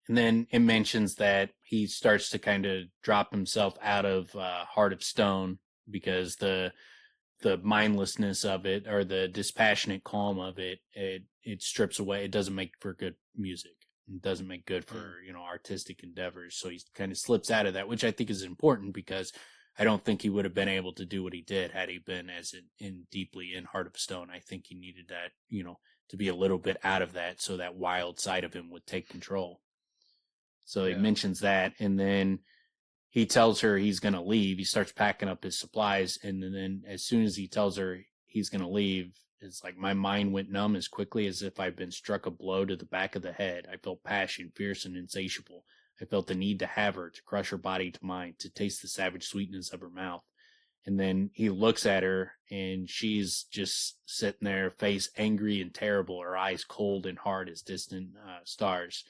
And then it mentions that he starts to kind of drop himself out of Heart of Stone because the mindlessness of it, or the dispassionate calm of it, it strips away. It doesn't make for good music. It doesn't make good for, artistic endeavors. So he kind of slips out of that, which I think is important, because I don't think he would have been able to do what he did had he been as deeply in Heart of Stone. I think he needed that, to be a little bit out of that, so that wild side of him would take control. So he mentions that, and then he tells her he's going to leave. He starts packing up his supplies, and then as soon as he tells her he's going to leave, it's like my mind went numb as quickly as if I'd been struck a blow to the back of the head. I felt passion, fierce and insatiable. I felt the need to have her, to crush her body to mine, to taste the savage sweetness of her mouth. And then he looks at her, and she's just sitting there, face angry and terrible, her eyes cold and hard as distant stars.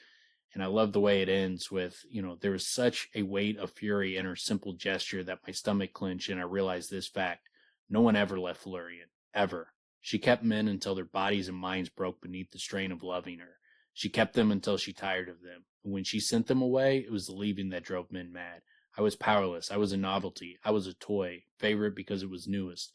And I love the way it ends with, there was such a weight of fury in her simple gesture that my stomach clenched, and I realized this fact. No one ever left Felurian. Ever. She kept men until their bodies and minds broke beneath the strain of loving her. She kept them until she tired of them. And when she sent them away, it was the leaving that drove men mad. I was powerless. I was a novelty. I was a toy, favorite because it was newest.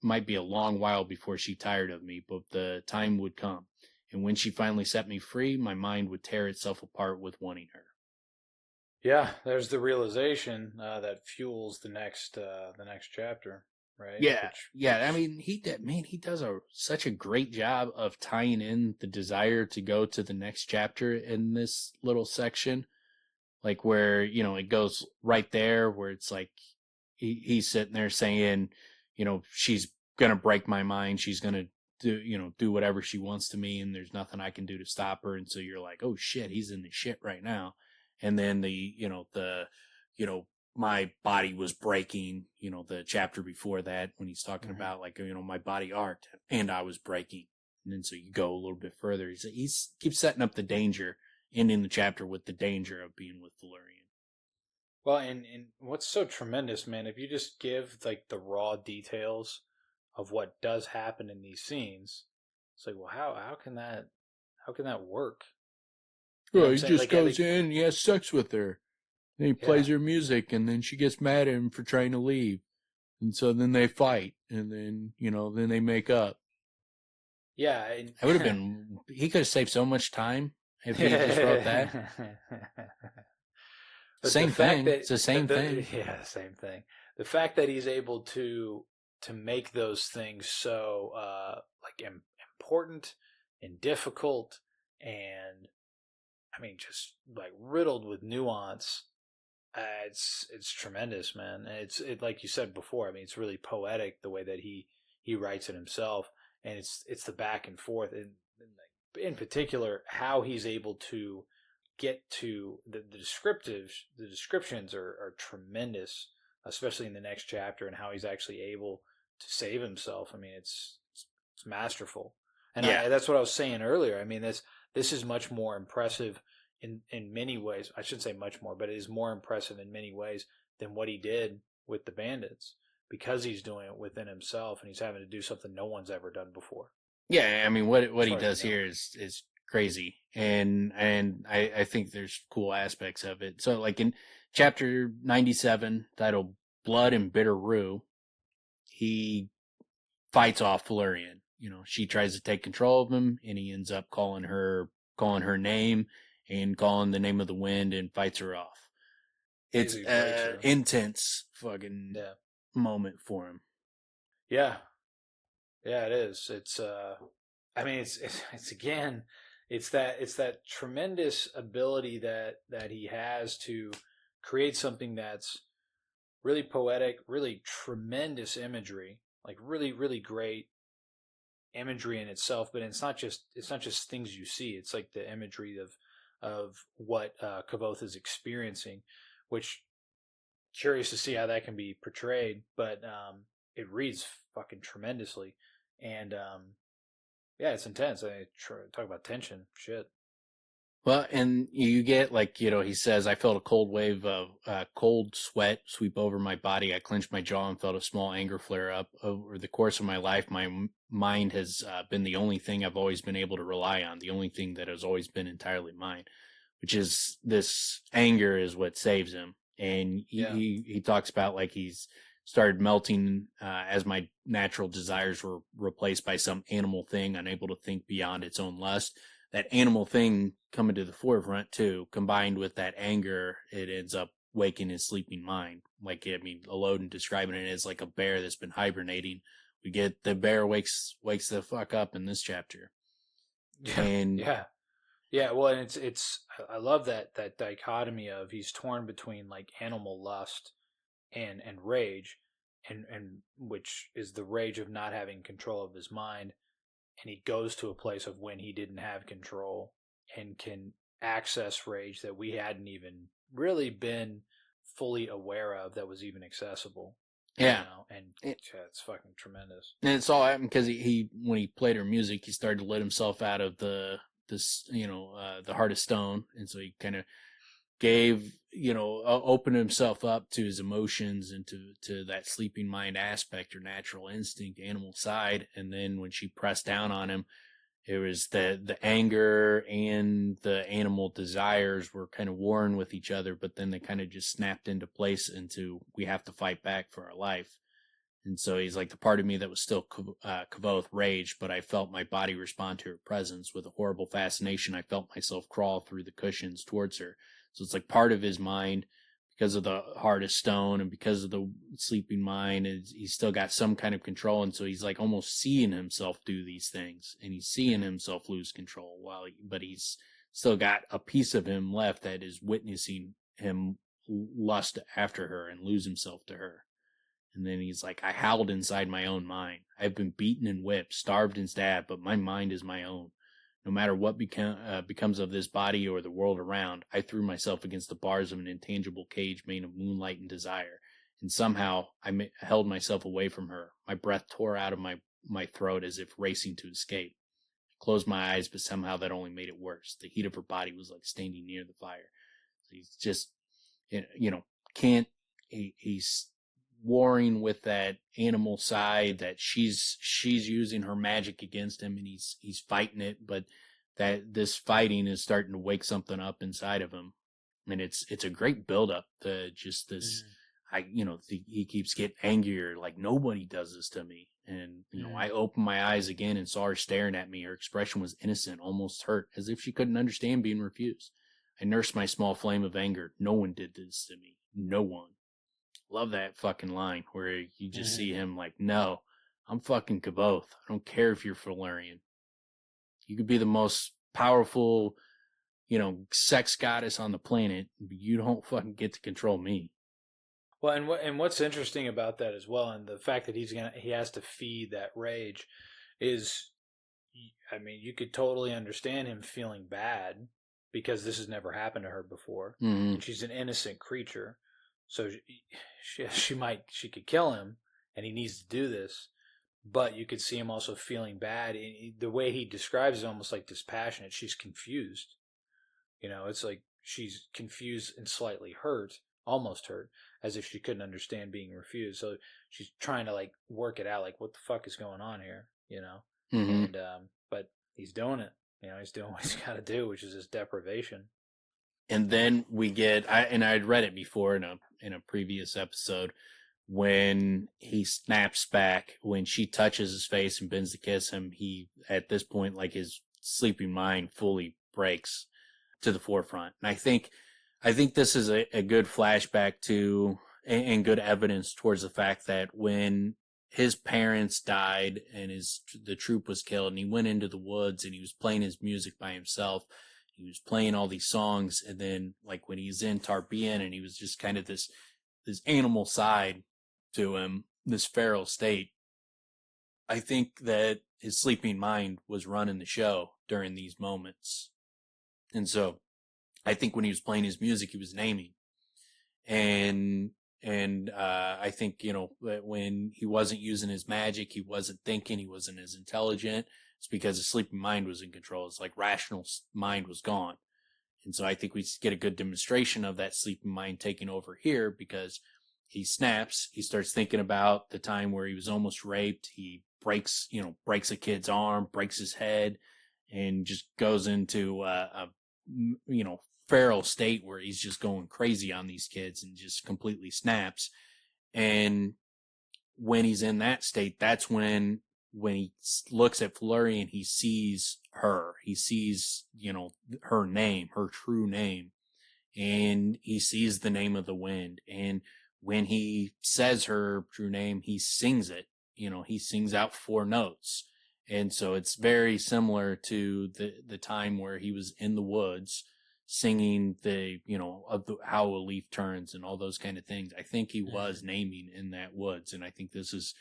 Might be a long while before she tired of me, but the time would come. And when she finally set me free, my mind would tear itself apart with wanting her. Yeah, there's the realization that fuels the next chapter, right? Yeah. I mean, he does such a great job of tying in the desire to go to the next chapter in this little section, like where it goes right there, where it's like he's sitting there saying, she's gonna break my mind, she's gonna do whatever she wants to me, and there's nothing I can do to stop her. And so you're like, oh shit, he's in the shit right now. And then my body was breaking, the chapter before that, when he's talking about like, my body art, and I was breaking. And then so you go a little bit further. He keeps setting up the danger, ending the chapter with the danger of being with Felurian. Well, and what's so tremendous, man, if you just give like the raw details of what does happen in these scenes, it's like, well, how can that work? Well, he just goes in and he has sex with her. Then he plays her music, and then she gets mad at him for trying to leave. And so then they fight, and then, then they make up. Yeah. It would have been, he could have saved so much time if he just wrote that. Same thing. It's the same thing. Yeah, same thing. The fact that he's able to make those things so important and difficult, and I mean just like riddled with nuance, it's tremendous, man. It's like you said before, I mean, it's really poetic the way that he writes it himself, and it's the back and forth, and in particular how he's able to get to the descriptions are tremendous, especially in the next chapter, and how he's actually able to save himself. I mean, it's masterful. And that's what I was saying earlier. I mean, this is much more impressive in many ways. I shouldn't say much more, but it is more impressive in many ways than what he did with the bandits, because he's doing it within himself, and he's having to do something no one's ever done before. Yeah, I mean, what he does here is crazy, and I think there's cool aspects of it. So, like in chapter 97, titled "Blood and Bitter Rue," he fights off Felurian. She tries to take control of him, and he ends up calling her name and calling the name of the wind, and fights her off. It's an intense fucking moment for him. Yeah, it is. It's I mean, it's again, it's that tremendous ability that he has to create something that's really poetic, really tremendous imagery, like really, really great imagery in itself. But it's not just things you see. It's like the imagery of what Kvothe is experiencing, which curious to see how that can be portrayed. But it reads fucking tremendously, and yeah, it's intense. Talk about tension, shit. Well, and you get he says, I felt a cold wave of cold sweat sweep over my body. I clenched my jaw and felt a small anger flare up. Over the course of my life, my mind has been the only thing I've always been able to rely on, the only thing that has always been entirely mine. which is this anger is what saves him. And he talks about like he's started melting as my natural desires were replaced by some animal thing, unable to think beyond its own lust. That animal thing coming to the forefront too, combined with that anger, it ends up waking his sleeping mind. Like, I mean, Loden describing it as like a bear that's been hibernating. We get the bear wakes the fuck up in this chapter. And yeah. Well, and it's I love that dichotomy of he's torn between like animal lust and rage, and which is the rage of not having control of his mind, and he goes to a place of when he didn't have control and can access rage that we hadn't even really been fully aware of that was even accessible. Yeah. You know? And it's fucking tremendous. And it's all happened because he when he played her music, he started to let himself out of the heart of stone. And so he kind of gave, opened himself up to his emotions and to that sleeping mind aspect or natural instinct, animal side. And then when she pressed down on him, it was the anger and the animal desires were kind of warring with each other, but then they kind of just snapped into place into, we have to fight back for our life. And so he's like, the part of me that was still Kvothe rage, but I felt my body respond to her presence with a horrible fascination. I felt myself crawl through the cushions towards her. So it's like part of his mind, because of the heart of stone and because of the sleeping mind, he's still got some kind of control. And so he's like almost seeing himself do these things, and he's seeing himself lose control but he's still got a piece of him left that is witnessing him lust after her and lose himself to her. And then he's like, I howled inside my own mind. I've been beaten and whipped, starved and stabbed, but my mind is my own. No matter what becomes of this body or the world around, I threw myself against the bars of an intangible cage made of moonlight and desire. And somehow I held myself away from her. My breath tore out of my throat as if racing to escape. I closed my eyes, but somehow that only made it worse. The heat of her body was like standing near the fire. So he's just, he's warring with that animal side that she's using her magic against him, and he's fighting it, but that this fighting is starting to wake something up inside of him. And it's a great build up to just this. He keeps getting angrier, like nobody does this to me. And I opened my eyes again and saw her staring at me. Her expression was innocent, almost hurt, as if she couldn't understand being refused. I nursed my small flame of anger. No one did this to me. No one. Love that fucking line where you just see him like, no, I'm fucking Kvothe. I don't care if you're Felurian. You could be the most powerful, sex goddess on the planet, but you don't fucking get to control me. Well, and what's interesting about that as well, and the fact that he has to feed that rage, is, I mean, you could totally understand him feeling bad because this has never happened to her before, and she's an innocent creature. So she could kill him, and he needs to do this. But you could see him also feeling bad. The way he describes it, almost like dispassionate. She's confused. It's like she's confused and slightly hurt, almost hurt, as if she couldn't understand being refused. So she's trying to like work it out, like what the fuck is going on here, And but he's doing it. He's doing what he's got to do, which is his deprivation. And then we get, I'd read it before in a previous episode, when he snaps back, when she touches his face and bends to kiss him, he, at this point, like his sleeping mind fully breaks to the forefront. And I think this is a good flashback to, and good evidence towards the fact that when his parents died and the troop was killed, and he went into the woods and he was playing his music by himself, he was playing all these songs, and then like when he's in Tarbean and he was just kind of this animal side to him, this feral state, I think that his sleeping mind was running the show during these moments. And so I think when he was playing his music, he was naming. And I think, when he wasn't using his magic, he wasn't thinking, he wasn't as intelligent. It's because his sleeping mind was in control. It's like rational mind was gone. And so I think we get a good demonstration of that sleeping mind taking over here, because he snaps. He starts thinking about the time where he was almost raped. He breaks a kid's arm, breaks his head, and just goes into a feral state where he's just going crazy on these kids and just completely snaps. And when he's in that state, that's when he looks at Felurian, he sees her. He sees, her name, her true name. And he sees the name of the wind. And when he says her true name, he sings it. He sings out 4 notes. And so it's very similar to the time where he was in the woods singing how a leaf turns and all those kind of things. I think he was naming in that woods. And I think this is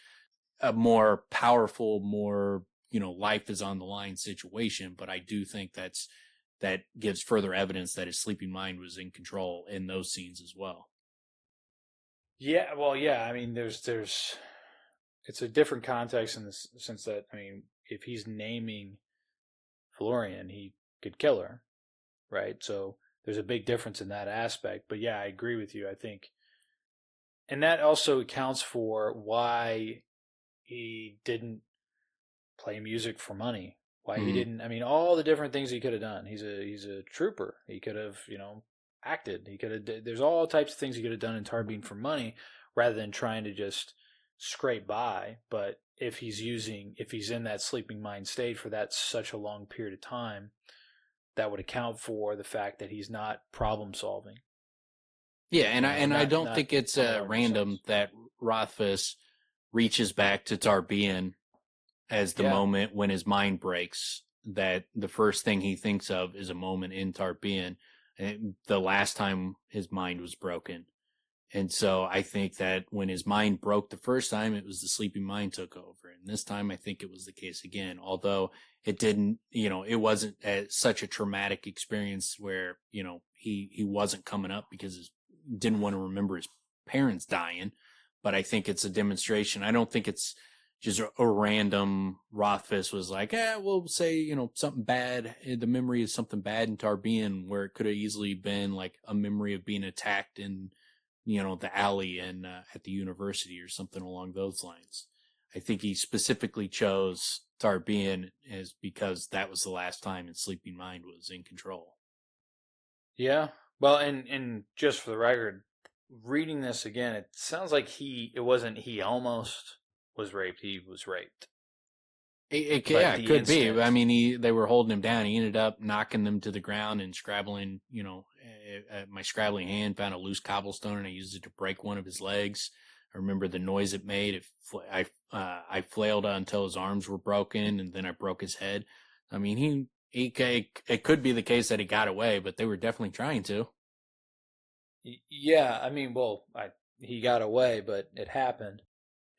a more powerful, more, life is on the line situation. But I do think that gives further evidence that his sleeping mind was in control in those scenes as well. Yeah, well, yeah. I mean, there's it's a different context in the sense that, I mean, if he's naming Felurian, he could kill her, right? So there's a big difference in that aspect. But yeah, I agree with you. I think, and that also accounts for why he didn't play music for money. Why he didn't? I mean, all the different things he could have done. He's a trooper. He could have, acted. He could have. There's all types of things he could have done in Tarbean for money, rather than trying to just scrape by. But if he's in that sleeping mind state for that such a long period of time, that would account for the fact that he's not problem solving. Yeah, and I don't think it's random that Rothfuss reaches back to Tarbean as the moment when his mind breaks. That the first thing he thinks of is a moment in Tarbean, the last time his mind was broken. And so I think that when his mind broke the first time, it was the sleeping mind took over. And this time I think it was the case again, although it didn't, it wasn't such a traumatic experience where, he wasn't coming up because he didn't want to remember his parents dying. But I think it's a demonstration. I don't think it's just a random Rothfuss was like, we'll say, something bad. The memory is something bad in Tarbean, where it could have easily been like a memory of being attacked in, the alley and at the university or something along those lines. I think he specifically chose Tarbean as because that was the last time his sleeping mind was in control. Yeah. Well, and just for the record, reading this again, it sounds like it wasn't he almost was raped. He was raped. It could be. I mean, they were holding him down. He ended up knocking them to the ground and scrabbling, my scrabbling hand found a loose cobblestone and I used it to break one of his legs. I remember the noise it made. I flailed until his arms were broken and then I broke his head. I mean, it could be the case that he got away, but they were definitely trying to. Yeah. I mean, he got away, but it happened.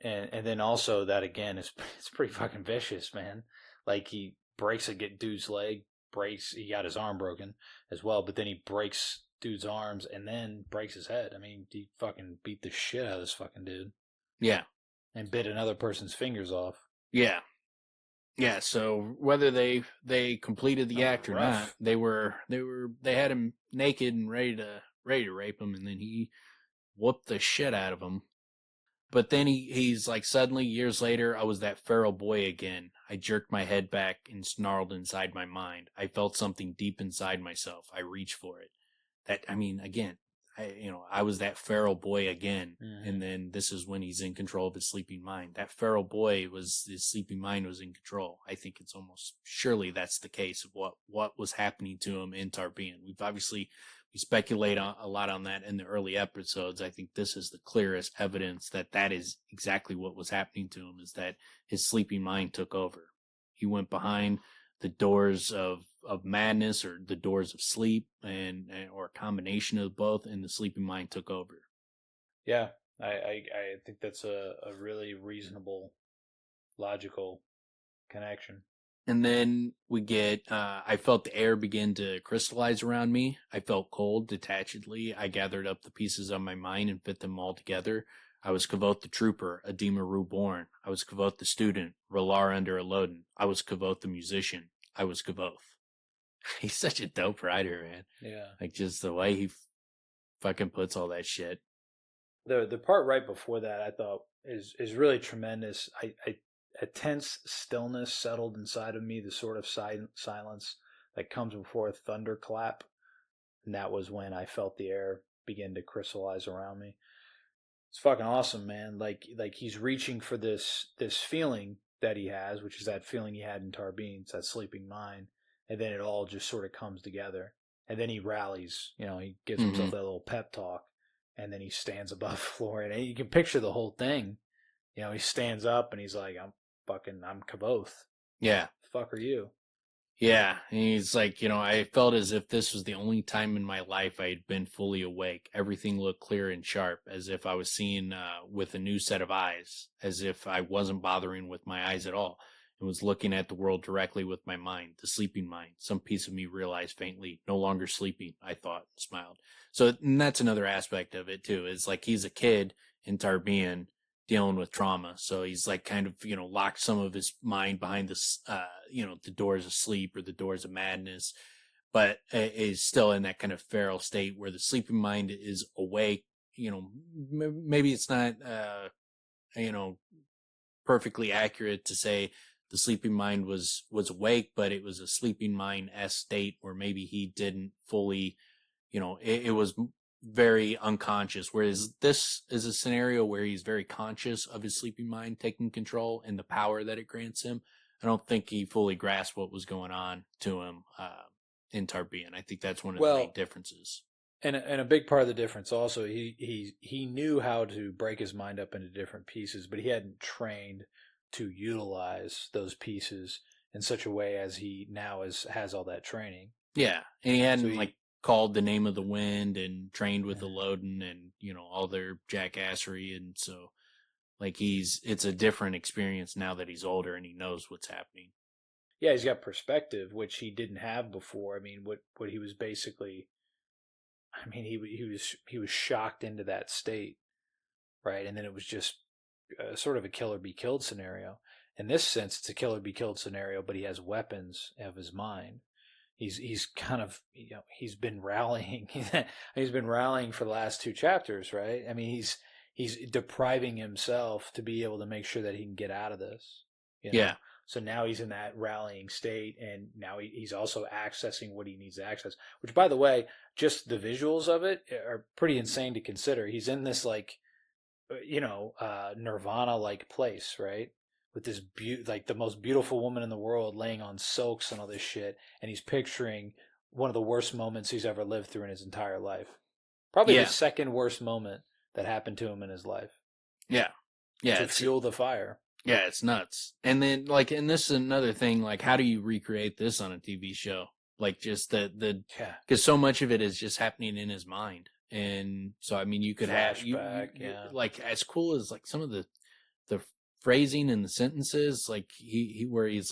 And then also that again it's pretty fucking vicious, man. Like he breaks a dude's leg, he got his arm broken as well, but then he breaks dude's arms and then breaks his head. I mean, he fucking beat the shit out of this fucking dude. Yeah. And bit another person's fingers off. Yeah. Yeah, so whether they completed the act or not, they had him naked and ready to rape him, and then he whooped the shit out of him. But then he's like, suddenly, years later, I was that feral boy again. I jerked my head back and snarled inside my mind. I felt something deep inside myself. I reached for it. Again, I was that feral boy again. Mm-hmm. And then this is when he's in control of his sleeping mind. That feral boy his sleeping mind was in control. I think it's almost surely that's the case of what was happening to him in Tarbean. We speculate a lot on that in the early episodes. I think this is the clearest evidence that is exactly what was happening to him, is that his sleeping mind took over. He went behind the doors of madness or the doors of sleep or a combination of both, and the sleeping mind took over. Yeah, I think that's a really reasonable, logical connection. And then we get, I felt the air begin to crystallize around me. I felt cold, detachedly. I gathered up the pieces of my mind and fit them all together. I was Kvothe the trooper, a Dima reborn. I was Kvothe the student, Relar under a Loden. I was Kvothe the musician. I was Kvothe. He's such a dope writer, man. Yeah. Like, just the way he fucking puts all that shit. The part right before that I thought is really tremendous. A tense stillness settled inside of me, the sort of silence that comes before a thunderclap, and that was when I felt the air begin to crystallize around me. It's fucking awesome, man. Like he's reaching for this feeling that he has, which is that feeling he had in Tarbean, it's that sleeping mind, and then it all just sort of comes together. And then he rallies, he gives himself Mm-hmm. that little pep talk, and then he stands above Florian. And you can picture the whole thing. He stands up and he's like, I'm Kvothe. Yeah. The fuck are you? Yeah, and he's like, I felt as if this was the only time in my life I had been fully awake. Everything looked clear and sharp, as if I was seeing with a new set of eyes, as if I wasn't bothering with my eyes at all, and was looking at the world directly with my mind, the sleeping mind. Some piece of me realized faintly, no longer sleeping, I thought, and smiled. So and that's another aspect of it, too, is like he's a kid in Tarbean dealing with trauma. So he's like kind of, locked some of his mind behind this, the doors of sleep or the doors of madness, but is still in that kind of feral state where the sleeping mind is awake. Maybe it's not, perfectly accurate to say the sleeping mind was awake, but it was a sleeping mind state where maybe he didn't fully, it was very unconscious, whereas this is a scenario where he's very conscious of his sleeping mind taking control and the power that it grants him. I don't think he fully grasped what was going on to him in Tarbean. I think that's one of the main differences. And a big part of the difference also, he knew how to break his mind up into different pieces, but he hadn't trained to utilize those pieces in such a way as he now has all that training. Yeah, and he hadn't called the name of the wind and trained with the Loden and all their jackassery, and so it's a different experience now that he's older and he knows what's happening. Yeah, he's got perspective, which he didn't have before. I mean, what he was basically, he was shocked into that state, right? And then it was just sort of a kill or be killed scenario. In this sense, it's a kill or be killed scenario, but he has weapons of his mind. He's kind of he's been rallying. He's been rallying for the last 2 chapters, right? I mean, he's depriving himself to be able to make sure that he can get out of this. Yeah. So now he's in that rallying state, and now he's also accessing what he needs to access. Which, by the way, just the visuals of it are pretty insane to consider. He's in this Nirvana-like place, right? With this the most beautiful woman in the world laying on silks and all this shit, and he's picturing one of the worst moments he's ever lived through in his entire life. Probably the second worst moment that happened to him in his life. Yeah. Yeah. To fuel the fire. Yeah, it's nuts. And then and this is another thing, how do you recreate this on a TV show? Just because so much of it is just happening in his mind. And so, I mean, you could flashback, as cool as some of the phrasing in the sentences, he's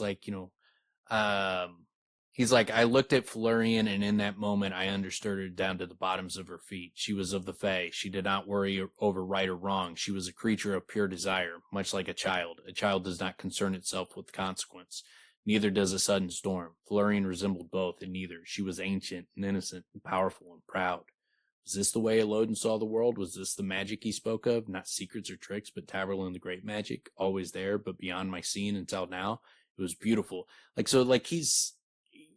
he's like, I looked at Felurian, and in that moment, I understood her down to the bottoms of her feet. She was of the Fae. She did not worry over right or wrong. She was a creature of pure desire, much like a child. A child does not concern itself with consequence. Neither does a sudden storm. Felurian resembled both in neither. She was ancient and innocent and powerful and proud. Was this the way Elodin saw the world? Was this the magic he spoke of? Not secrets or tricks, but Taborlin the great magic, always there, but beyond my seeing until now. It was beautiful.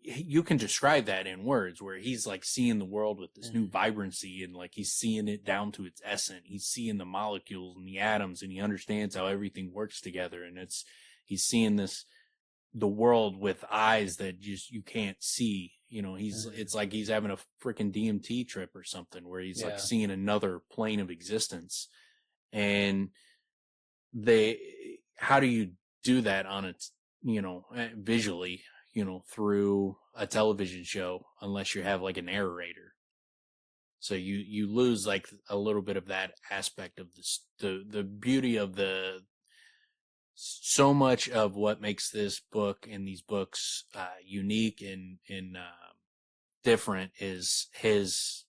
You can describe that in words, where he's seeing the world with this new vibrancy, and he's seeing it down to its essence. He's seeing the molecules and the atoms, and he understands how everything works together. And he's seeing the world with eyes that you can't see. It's like he's having a freaking DMT trip or something, where he's seeing another plane of existence. And how do you do that on its, visually, through a television show, unless you have a narrator? So you lose a little bit of that aspect of this, the beauty of so much of what makes this book and these books unique and different is his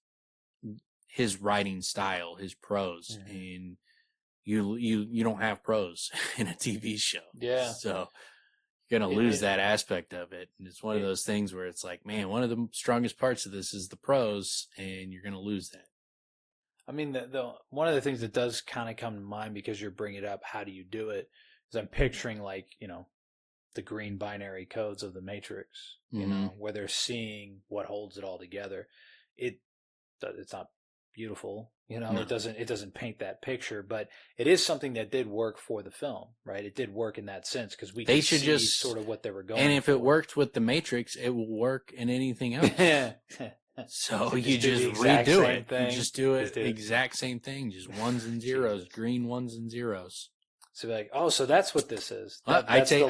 writing style, his prose. And you don't have prose in a TV show. Yeah. So you're going to lose that aspect of it. And it's one of those things where it's like, man, one of the strongest parts of this is the prose, and you're going to lose that. I mean, the one of the things that does kind of come to mind, because you're bringing it up, how do you do it, is I'm picturing the green binary codes of the Matrix, you know, where they're seeing what holds it all together. It's not beautiful, you know. No. It doesn't paint that picture, but it is something that did work for the film, right? It did work in that sense because we could see just sort of what they were going. And if for. It worked with the Matrix, it will work in anything else. So you just redo it. Thing. You just do it the exact same thing, just ones and zeros, green ones and zeros. So be like, oh, so that's what this is. I take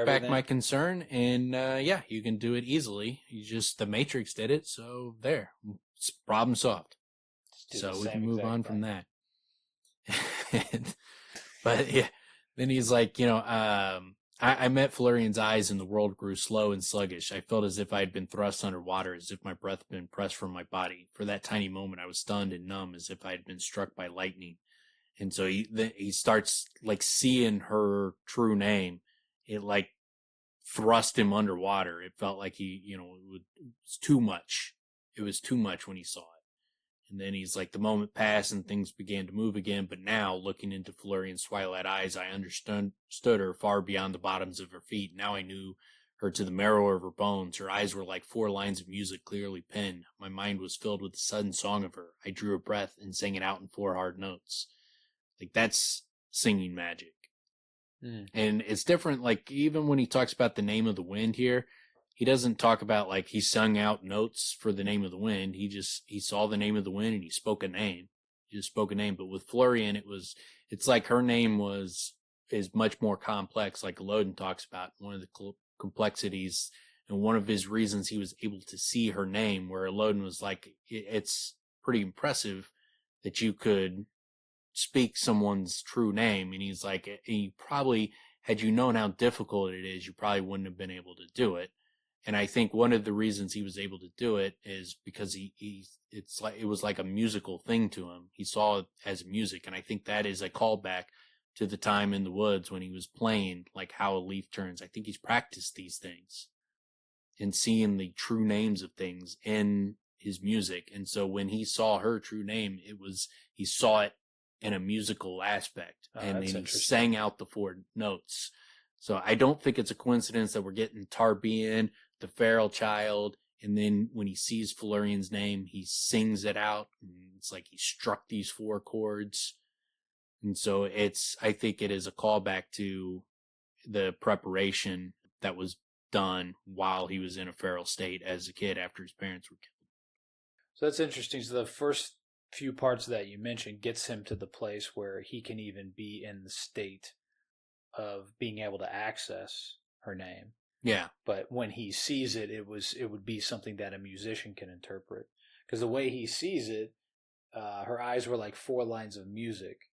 back my concern, and yeah, you can do it easily. The Matrix did it, so there, it's problem solved. So we can move on from that. But yeah, then he's like, you know, I met Felurian's eyes, and the world grew slow and sluggish. I felt as if I had been thrust underwater, as if my breath had been pressed from my body. For that tiny moment, I was stunned and numb, as if I had been struck by lightning. And so he starts like seeing her true name. It like thrust him underwater. It felt like it was too much. It was too much when he saw it. And then he's like, the moment passed and things began to move again. But now, looking into Felurian's twilight eyes, I understood her far beyond the bottoms of her feet. Now I knew her to the marrow of her bones. Her eyes were like 4 lines of music clearly penned. My mind was filled with the sudden song of her. I drew a breath and sang it out in 4 hard notes. Like, that's singing magic. And it's different. Like, even when he talks about the name of the wind here, he doesn't talk about like he sung out notes for the name of the wind. He saw the name of the wind and he spoke a name. He just spoke a name. But with Felurian, it's like her name is much more complex. Like Loden talks about one of the complexities, and one of his reasons he was able to see her name, where Loden was like, it's pretty impressive that you could speak someone's true name. And he's like, he probably, had you known how difficult it is, you probably wouldn't have been able to do it. And I think one of the reasons he was able to do it is because it was like a musical thing to him. He saw it as music. And I think that is a callback to the time in the woods when he was playing, like How a Leaf Turns. I think he's practiced these things and seeing the true names of things in his music. And so when he saw her true name, he saw it in a musical aspect, and then he sang out the 4 notes. So I don't think it's a coincidence that we're getting Tarbean, the feral child, and then when he sees Felurian's name, he sings it out, and it's like he struck these 4 chords. And so I think it is a callback to the preparation that was done while he was in a feral state as a kid after his parents were killed. So that's interesting. So the first few parts that you mentioned gets him to the place where he can even be in the state of being able to access her name. Yeah. But when he sees it, it would be something that a musician can interpret. Because the way he sees it, her eyes were like 4 lines of music,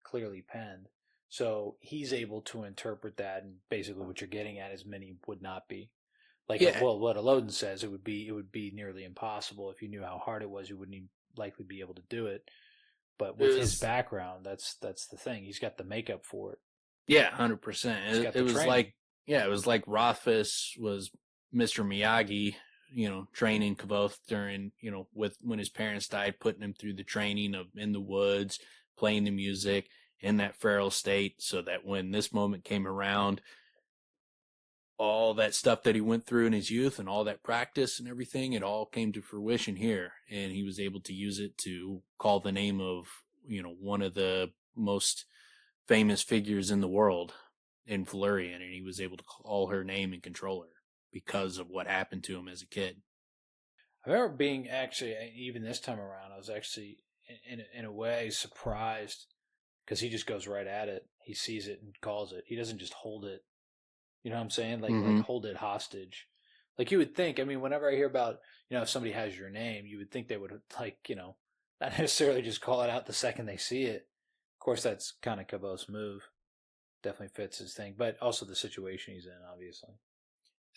clearly penned. So he's able to interpret that, and basically what you're getting at is many would not be. Like, yeah. Well, what Loden says, it would be nearly impossible. If you knew how hard it was, you wouldn't even likely be able to do it. But with his background, that's the thing. He's got the makeup for it. Yeah, 100%. It was like Rothfuss was Mr. Miyagi, training Kvothe during, when his parents died, putting him through the training of in the woods, playing the music in that feral state, so that when this moment came around, all that stuff that he went through in his youth and all that practice and everything, it all came to fruition here. And he was able to use it to call the name of, one of the most famous figures in the world in Felurian. And he was able to call her name and control her because of what happened to him as a kid. I remember being actually, even this time around, I was actually in a way surprised because he just goes right at it. He sees it and calls it. He doesn't just hold it. You know what I'm saying? Like hold it hostage. Like you would think, whenever I hear about, if somebody has your name, you would think they would not necessarily just call it out the second they see it. Of course, that's kind of Kvothe's move. Definitely fits his thing, but also the situation he's in, obviously.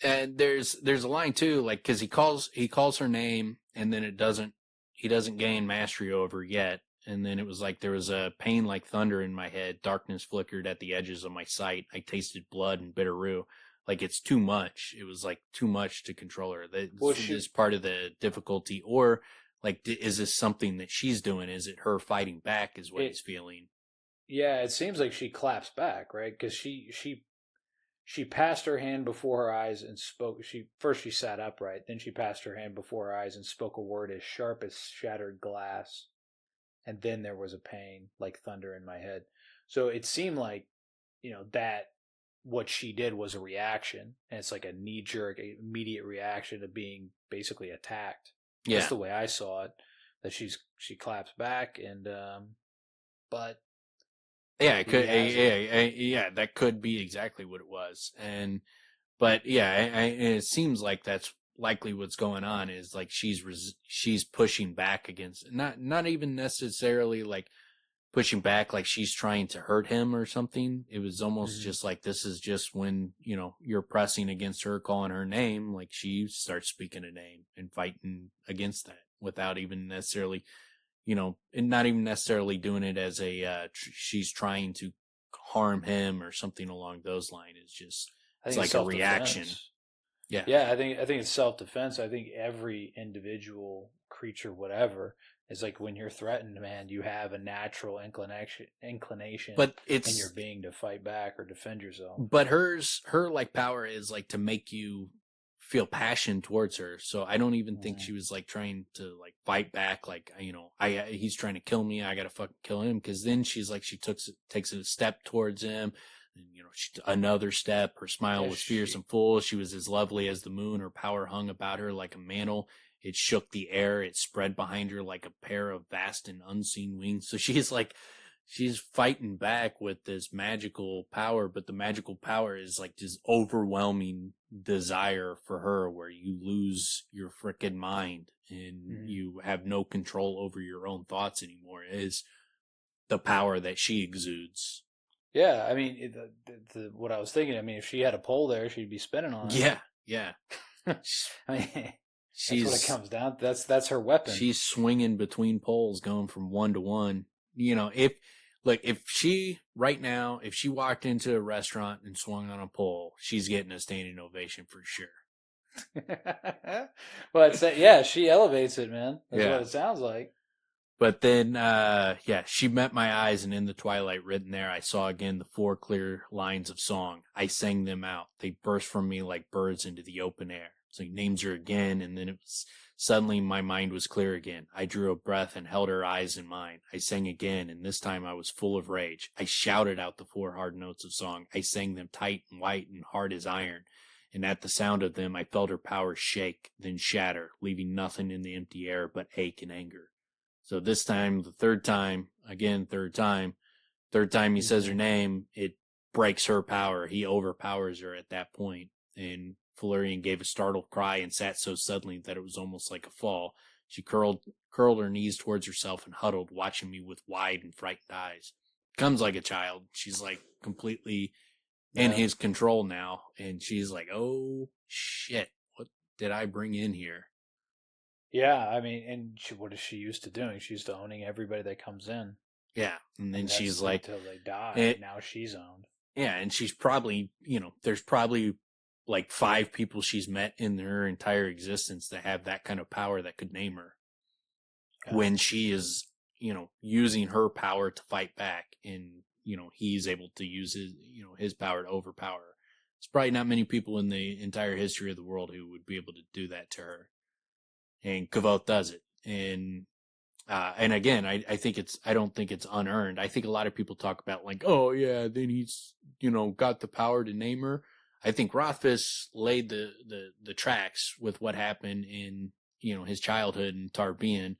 And there's a line too, like, cause he calls her name, and then he doesn't gain mastery over her yet. And then it was like there was a pain like thunder in my head. Darkness flickered at the edges of my sight. I tasted blood and bitter rue. Like, it's too much. It was like too much to control her. That is part of the difficulty. Or like, is this something that she's doing? Is it her fighting back? Is what he's feeling? Yeah, it seems like she claps back, right? Because she she passed her hand before her eyes and spoke. She sat upright, then she passed her hand before her eyes and spoke a word as sharp as shattered glass. And then there was a pain like thunder in my head. So it seemed like, that what she did was a reaction, and it's like a knee-jerk, immediate reaction to being basically attacked. Yeah. That's the way I saw it. That she claps back, and but yeah, it could, yeah, that could be exactly what it was, but yeah, it seems like that's likely what's going on. Is like she's pushing back against, not even necessarily like pushing back like she's trying to hurt him or something. It was almost just like, this is just when, you're pressing against her, calling her name, like she starts speaking a name and fighting against that without even necessarily, and not even necessarily doing it as she's trying to harm him or something along those lines. It's just, it's like a reaction. Yeah. Yeah. I think it's self-defense. I think every individual creature, and it's when you're threatened, man, you have a natural inclination but in your being to fight back or defend yourself. But her like power is like to make you feel passion towards her. So I don't even think she was like trying to like fight back. Like, he's trying to kill me, I gotta fucking kill him. Cause then she's like, she takes a step towards him, and another step. Her smile was fierce and full. She was as lovely as the moon. Her power hung about her like a mantle. It shook the air. It spread behind her like a pair of vast and unseen wings. So she's fighting back with this magical power, but the magical power is like this overwhelming desire for her, where you lose your frickin' mind and you have no control over your own thoughts anymore. It is the power that she exudes. Yeah, I mean, what I was thinking, I mean, if she had a pole there, she'd be spinning on it. Yeah. I mean, that's what it comes down to. That's her weapon. She's swinging between poles, going from one to one. If she walked into a restaurant and swung on a pole, she's getting a standing ovation for sure. Well, she elevates it, man. That's what it sounds like. But then, she met my eyes, and in the twilight written there, I saw again the 4 clear lines of song. I sang them out. They burst from me like birds into the open air. So he names her again, and then suddenly my mind was clear again. I drew a breath and held her eyes in mine. I sang again, and this time I was full of rage. I shouted out the 4 hard notes of song. I sang them tight and white and hard as iron. And at the sound of them, I felt her power shake, then shatter, leaving nothing in the empty air but ache and anger. So this time, the third time he says her name, it breaks her power. He overpowers her at that point. And Felurian gave a startled cry and sat so suddenly that it was almost like a fall. She curled her knees towards herself and huddled, watching me with wide and frightened eyes. Becomes like a child. She's like completely in his control now. And she's like, oh shit, what did I bring in here? Yeah, I mean, and what is she used to doing? She's used to owning everybody that comes in. Yeah, and then she's like, until they die. Now she's owned. Yeah, and she's probably, there's probably like 5 people she's met in her entire existence that have that kind of power that could name her. Yeah. When she is, using her power to fight back, and he's able to use his power to overpower her. There's probably not many people in the entire history of the world who would be able to do that to her. And Kvothe does it. And again, I don't think it's unearned. I think a lot of people talk about like, oh yeah, then he's, got the power to name her. I think Rothfuss laid the tracks with what happened in, his childhood in Tarbean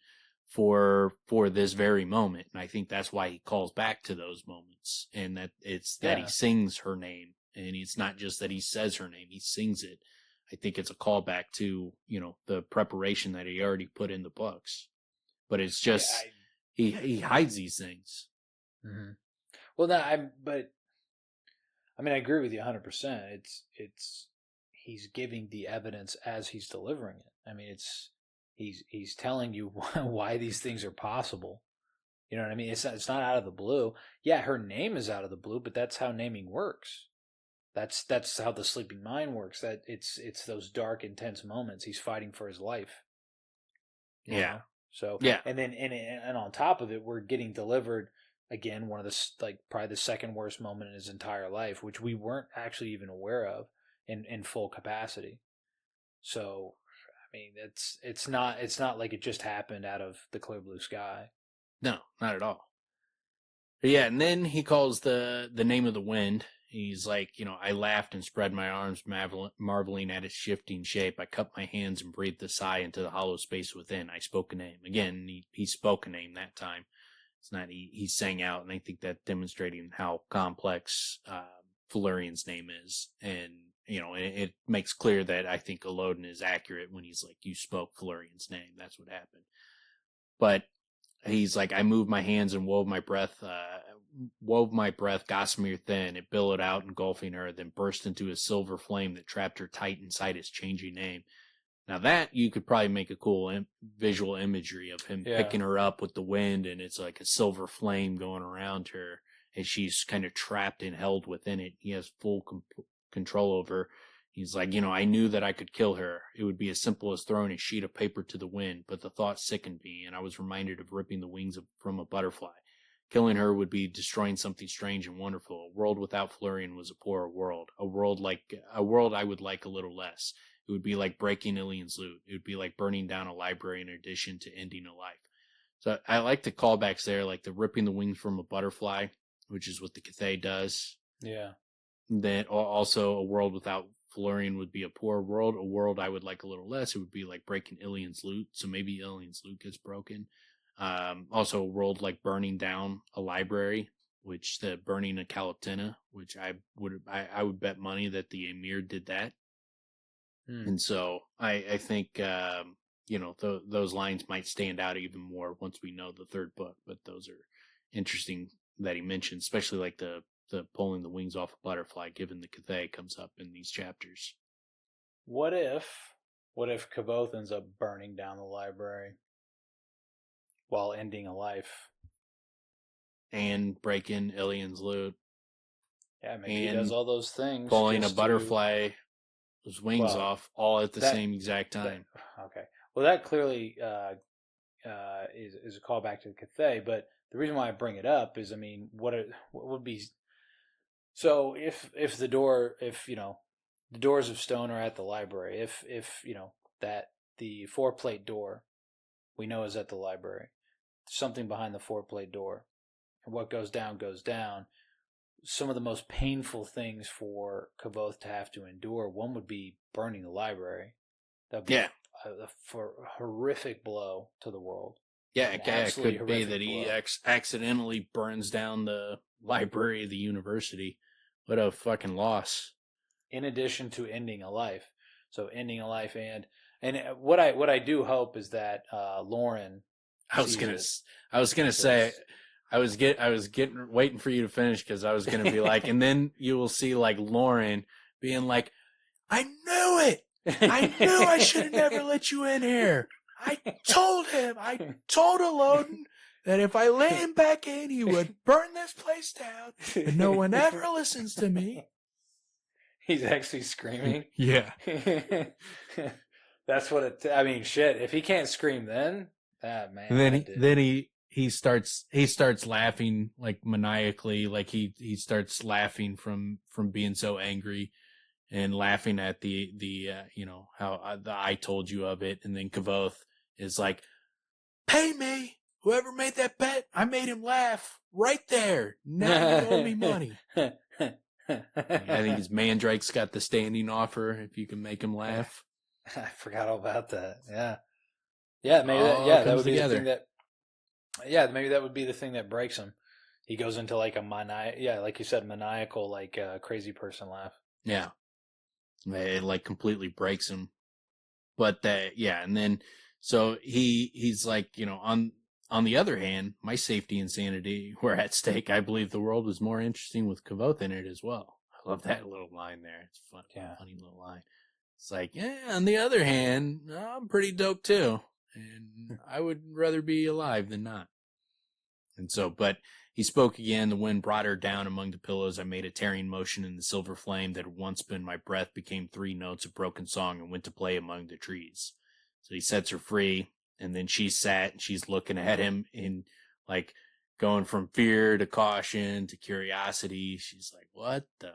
for this very moment. And I think that's why he calls back to those moments, and that that he sings her name. And it's not just that he says her name, he sings it. I think it's a callback to, the preparation that he already put in the books. But it's just, he hides these things. Mm-hmm. Well, I agree with you 100%. He's giving the evidence as he's delivering it. I mean, he's telling you why these things are possible. You know what I mean? It's not out of the blue. Yeah, her name is out of the blue, but that's how naming works. That's how the sleeping mind works. That it's those dark, intense moments. He's fighting for his life. You know? So and then and on top of it, we're getting delivered again, one of the probably the second worst moment in his entire life, which we weren't actually even aware of in full capacity. So, I mean, it's not like it just happened out of the clear blue sky. No, not at all. But yeah, and then he calls the name of the wind. He's like, I laughed and spread my arms, marveling at its shifting shape. I cupped my hands and breathed a sigh into the hollow space within. I spoke a name. Again, he spoke a name that time. It's not he sang out, and I think that demonstrating how complex Felurian's name is. And, it makes clear that I think Elodin is accurate when he's like, you spoke Felurian's name. That's what happened. But he's like, I moved my hands and wove my breath gossamer thin. It billowed out, engulfing her, then burst into a silver flame that trapped her tight inside his changing name. Now that you could probably make a cool visual imagery of him picking her up with the wind, and it's like a silver flame going around her as she's kind of trapped and held within it. He has full control over her. He's like, I knew that I could kill her. It would be as simple as throwing a sheet of paper to the wind, but the thought sickened me, and I was reminded of ripping the wings from a butterfly. Killing her would be destroying something strange and wonderful. A world without Felurian was a poorer world. A world I would like a little less. It would be like breaking Ilian's loot. It would be like burning down a library in addition to ending a life. So I like the callbacks there, like the ripping the wings from a butterfly, which is what the Kvothe does. Yeah. Then also a world without Felurian would be a poor world. A world I would like a little less. It would be like breaking Ilian's loot. So maybe Ilian's loot gets broken. Also a world like burning down a library, which the burning of Calatina, which I would bet money that the Emir did that. And so I think, those lines might stand out even more once we know the third book, but those are interesting that he mentioned, especially like the pulling the wings off a butterfly, given the Kvothe comes up in these chapters. What if Kvothe ends up burning down the library while ending a life? And breaking Ilian's loot. Yeah, maybe he does all those things. Pulling a butterfly, those wings off, all at the same exact time. Okay. Well, that clearly is a callback to the Kvothe, but the reason why I bring it up is, I mean, what would be... So if the doors of stone are at the library, if that the 4-plate door we know is at the library, something behind the 4-plate door, and what goes down goes down. Some of the most painful things for Kvothe to have to endure, one would be burning the library. That would be a horrific blow to the world. Yeah, it could be that he accidentally burns down the library of the university. What a fucking loss. In addition to ending a life. So ending a life and what I do hope is that Lauren... I was gonna say... I was waiting for you to finish, because I was going to be like, and then you will see like Lauren being like, I knew it. I knew I should have never let you in here. I told Elodin that if I let him back in, he would burn this place down, but no one ever listens to me. He's actually screaming. Yeah. That's what I mean, shit. If he can't scream then, man. And then he starts laughing like maniacally, like he starts laughing from being so angry, and laughing at the how the I told you of it. And then Kvothe is like, pay me, whoever made that bet, I made him laugh right there. Now you owe me money. I think his Mandrake's got the standing offer if you can make him laugh. I forgot all about that. Yeah, maybe that would be the thing that. Yeah, maybe that would be the thing that breaks him. He goes into like a like you said, maniacal, like crazy person laugh. Yeah, it like completely breaks him. But and then so he's like, on the other hand, my safety and sanity were at stake. I believe the world was more interesting with Kvothe in it as well. I love that little line there. It's fun, funny little line. It's like, on the other hand, I'm pretty dope too. And I would rather be alive than not. And so, but he spoke again. The wind brought her down among the pillows. I made a tearing motion, and the silver flame that had once been my breath became 3 notes of broken song and went to play among the trees. So he sets her free, and then she sat, and she's looking at him, and like going from fear to caution to curiosity. She's like, what the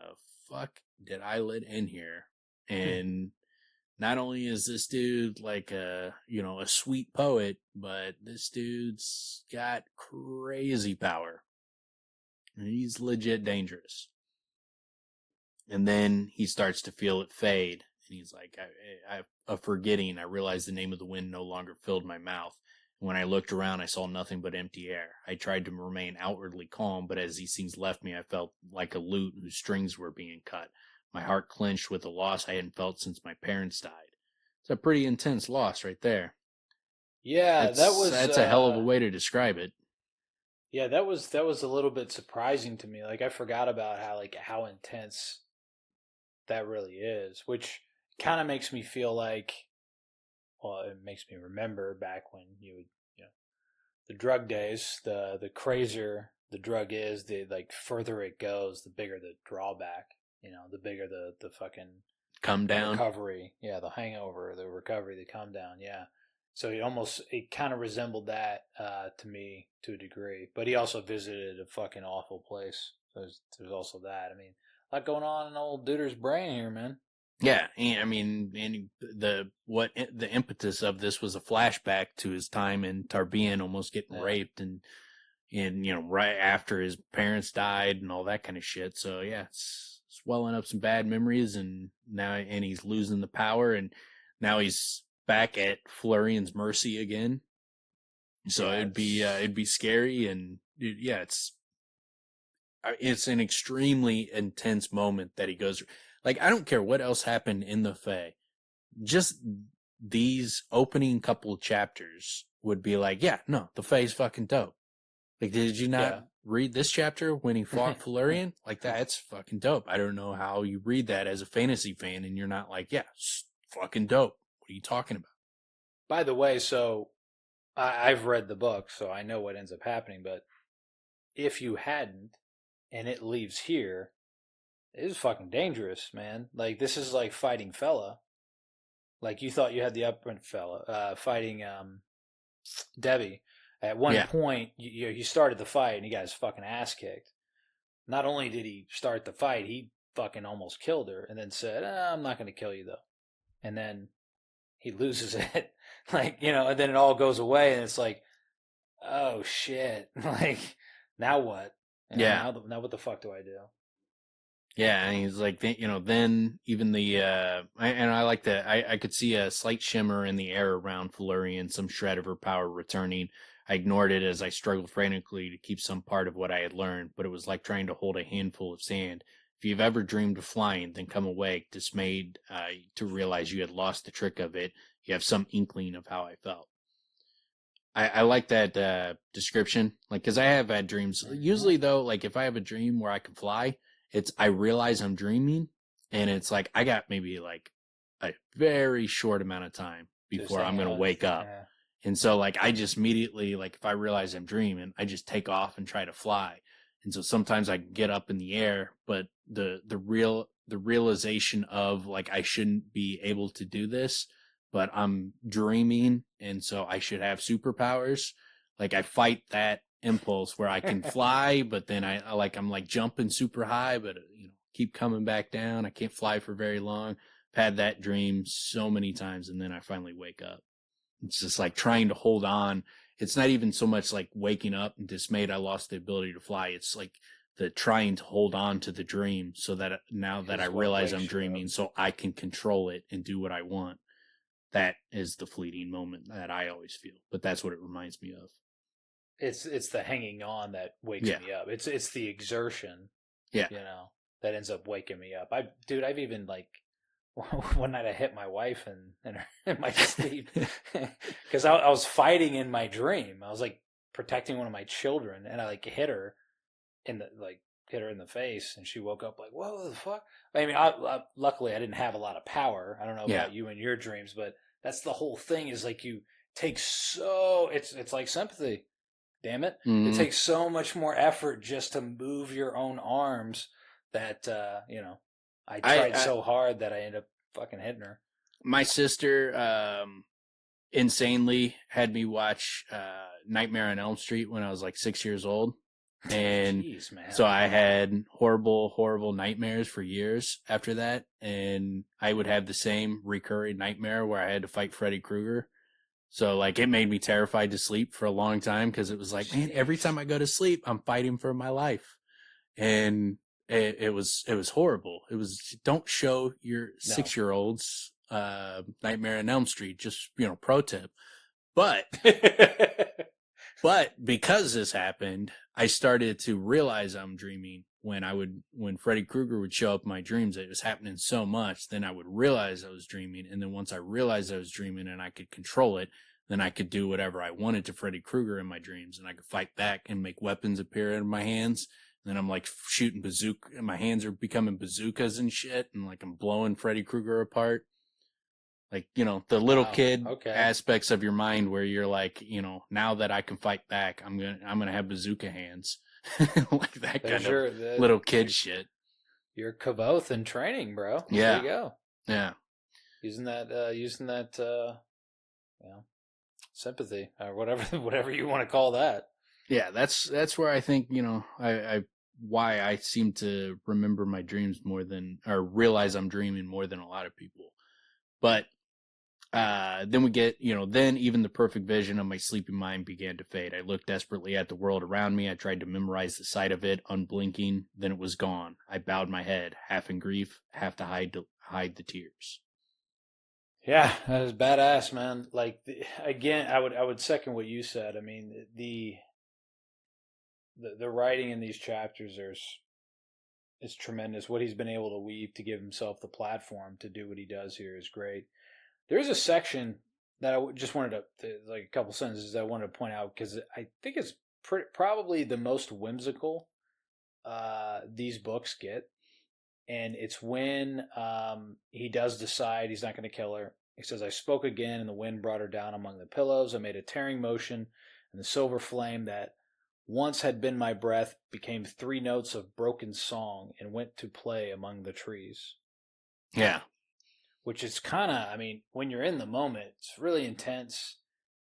fuck did I let in here? And not only is this dude like a sweet poet, but this dude's got crazy power. And he's legit dangerous. And then he starts to feel it fade. And he's like, a forgetting. I realized the name of the wind no longer filled my mouth. When I looked around, I saw nothing but empty air. I tried to remain outwardly calm, but as these things left me, I felt like a lute whose strings were being cut. My heart clenched with a loss I hadn't felt since my parents died. It's a pretty intense loss right there. Yeah, that's a hell of a way to describe it. Yeah, that was a little bit surprising to me. Like, I forgot about how intense that really is, which kind of makes me feel like, well, it makes me remember back when you would, the drug days, the crazier the drug is, the like further it goes, the bigger the drawback, the bigger the fucking come down recovery. Yeah, the hangover, the recovery, the come down. Yeah. So it kind of resembled that to me to a degree. But he also visited a fucking awful place. So there's also that. I mean, a lot going on in old Duder's brain here, man. Yeah, and I mean, and the impetus of this was a flashback to his time in Tarbean, almost getting raped, and right after his parents died and all that kind of shit. So yeah, it's swelling up some bad memories, and he's losing the power, and now he's back at Felurian's mercy again. So it'd be scary, and it's an extremely intense moment that he goes through. Like, I don't care what else happened in the Fae. Just these opening couple of chapters would be like, yeah, no, the Fae's fucking dope. Like, did you not read this chapter when he fought Felurian? Like, that's fucking dope. I don't know how you read that as a fantasy fan and you're not like, yeah, it's fucking dope. What are you talking about? By the way, so I've read the book, so I know what ends up happening, but if you hadn't, and it leaves here, it is fucking dangerous, man. Like, this is like fighting Fella. Like, you thought you had the upper Fella, fighting Debbie. At one point, he started the fight and he got his fucking ass kicked. Not only did he start the fight, he fucking almost killed her and then said, I'm not going to kill you, though. And then he loses it. And then it all goes away and it's like, oh, shit. Like, now what? Now what the fuck do I do? Yeah, and he's like, then even the, and I like that, I could see a slight shimmer in the air around Felurian, some shred of her power returning. I ignored it as I struggled frantically to keep some part of what I had learned, but it was like trying to hold a handful of sand. If you've ever dreamed of flying, then come awake, dismayed to realize you had lost the trick of it. You have some inkling of how I felt. I like that description, like, because I have had dreams. Usually, though, like, if I have a dream where I can fly, I realize I'm dreaming, and it's like I got maybe like a very short amount of time before I'm going to wake up. Yeah. And so, like, I just immediately, like, if I realize I'm dreaming, I just take off and try to fly. And so sometimes I get up in the air, but the realization of, like, I shouldn't be able to do this, but I'm dreaming, and so I should have superpowers. Like, I fight that impulse where I can fly, but then I'm like jumping super high, but keep coming back down. I can't fly for very long. I've had that dream so many times, and then I finally wake up. It's just like trying to hold on. It's not even so much like waking up and dismayed I lost the ability to fly. It's like the trying to hold on to the dream so that now that I realize I'm dreaming, so I can control it and do what I want. That is the fleeting moment that I always feel, but that's what it reminds me of. It's the hanging on that wakes me up. It's the exertion, that ends up waking me up. I've even, like, one night I hit my wife in my sleep because I was fighting in my dream. I was like protecting one of my children, and I like hit her in the face, and she woke up like, "Whoa, the fuck!" I mean, luckily I didn't have a lot of power. I don't know about you and your dreams, but that's the whole thing. Is like you take it's like sympathy. Damn it! Mm-hmm. It takes so much more effort just to move your own arms that I tried so hard that I ended up fucking hitting her. My sister insanely had me watch Nightmare on Elm Street when I was like 6 years old. And Jeez, man. so I had horrible nightmares for years after that. And I would have the same recurring nightmare where I had to fight Freddy Krueger. So like it made me terrified to sleep for a long time because it was like, man, every time I go to sleep, I'm fighting for my life. And it was horrible. It was, don't show your 6-year-olds Nightmare on Elm Street, just, pro tip. But but because this happened, I started to realize I'm dreaming when Freddy Krueger would show up in my dreams. It was happening so much, then I would realize I was dreaming, and then once I realized I was dreaming and I could control it, then I could do whatever I wanted to Freddy Krueger in my dreams, and I could fight back and make weapons appear in my hands. And then I'm like shooting bazooka, and my hands are becoming bazookas and shit, and like I'm blowing Freddy Krueger apart. Like, the little kid aspects of your mind where you're like, now that I can fight back, I'm gonna have bazooka hands. Like that kind of little kid shit. You're Kvothe in training, bro. Yeah. There you go. Yeah. Using that sympathy or whatever you want to call that. Yeah, that's where I think, why I seem to remember my dreams more than, or realize I'm dreaming more than a lot of people. But then we get, then even the perfect vision of my sleeping mind began to fade. I looked desperately at the world around me. I tried to memorize the sight of it, unblinking. Then it was gone. I bowed my head, half in grief, half to hide the tears. Yeah, that is badass, man. Like, again, I would second what you said. I mean, the writing in these chapters is tremendous. What he's been able to weave to give himself the platform to do what he does here is great. There's a section that I just wanted to, like a couple sentences I wanted to point out because I think it's probably the most whimsical these books get. And it's when he does decide he's not going to kill her. He says, I spoke again, and the wind brought her down among the pillows. I made a tearing motion, and the silver flame that once had been my breath became 3 notes of broken song and went to play among the trees. Yeah. Which is kind of, I mean, when you're in the moment, it's really intense.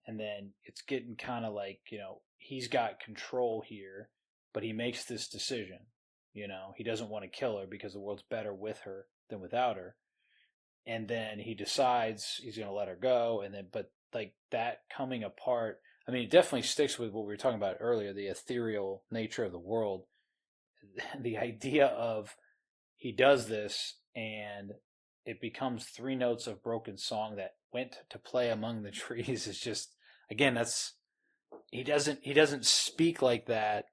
And then it's getting kind of like, he's got control here, but he makes this decision. He doesn't want to kill her because the world's better with her than without her. And then he decides he's going to let her go. And then, but like that coming apart, I mean, it definitely sticks with what we were talking about earlier, the ethereal nature of the world. The idea of he does this and it becomes 3 notes of broken song that went to play among the trees is just, again, that's, he doesn't speak like that.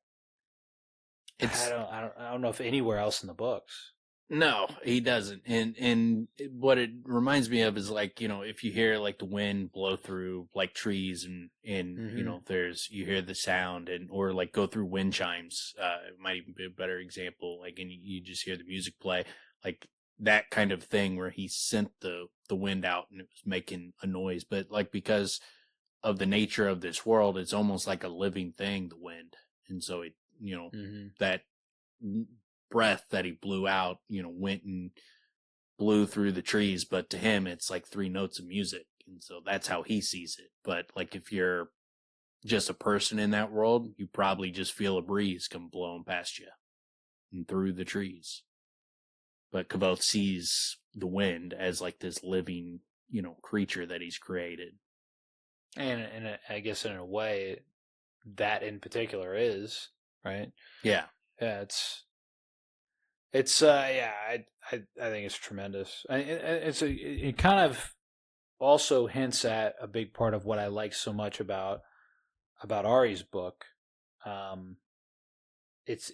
I don't know if anywhere else in the books. No, he doesn't. And what it reminds me of is like, if you hear like the wind blow through like trees and you hear the sound or like go through wind chimes, it might even be a better example. Like, and you just hear the music play, like that kind of thing where he sent the wind out and it was making a noise. But like, because of the nature of this world, it's almost like a living thing, the wind. And so it, that breath that he blew out, went and blew through the trees, but to him it's like 3 notes of music, and so that's how he sees it. But like if you're just a person in that world, you probably just feel a breeze come blowing past you and through the trees. But Kvothe sees the wind as like this living, creature that he's created. And I guess in a way that in particular is, right? Yeah. Yeah, I think it's tremendous. It kind of also hints at a big part of what I like so much about Ari's book. It's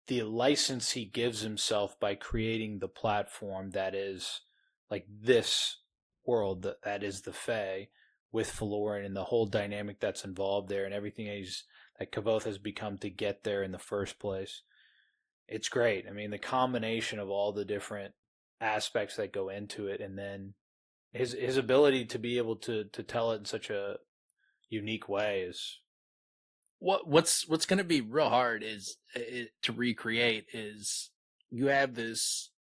the license he gives himself by creating the platform that is like this world that is the Fae with Felurian and the whole dynamic that's involved there and everything that Kvothe has become to get there in the first place. It's great. I mean, the combination of all the different aspects that go into it, and then his ability to be able to tell it in such a unique way is what's going to be real hard is to recreate is you have this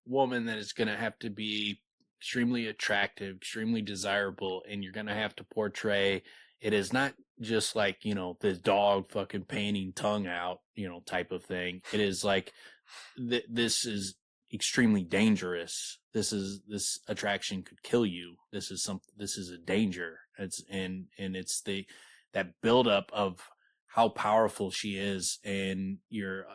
woman that is going to have to be extremely attractive, extremely desirable, and you're going to have to portray it as not just like, the dog fucking painting tongue out, type of thing. It is like, this is extremely dangerous. This attraction could kill you. This is a danger. It's that buildup of how powerful she is, and you're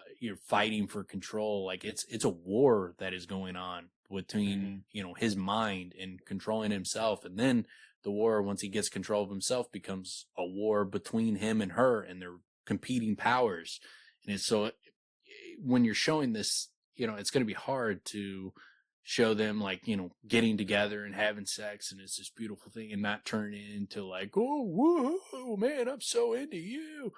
fighting for control. Like it's a war that is going on between, his mind and controlling himself. And then the war, once he gets control of himself, becomes a war between him and her, and their competing powers. And it's so, when you're showing this, it's going to be hard to show them like, getting together and having sex, and it's this beautiful thing, and not turn it into like, oh, whoa, man, I'm so into you.